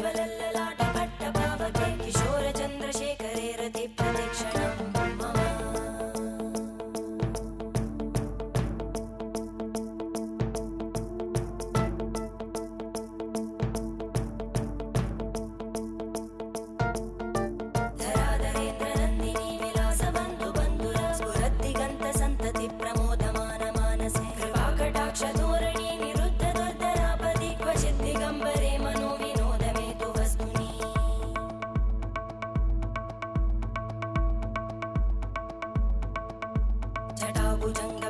ज्वलल्ललाटपट्टपावके किशोरचन्द्रशेखरे रतिप्रतिक्षणं मम धराधरेन्द्रनन्दिनी विलासबन्धुबन्धुरा स्फुरद्दिगन्तसन्तति प्रमोदमानमानसे कृपाकटाक्षधोरणी निरुद्धदुर्धरापदि क्वचिद्दिगम्बरे मनोविनोदमेतु वस्तुनि जटाभुजङ्ग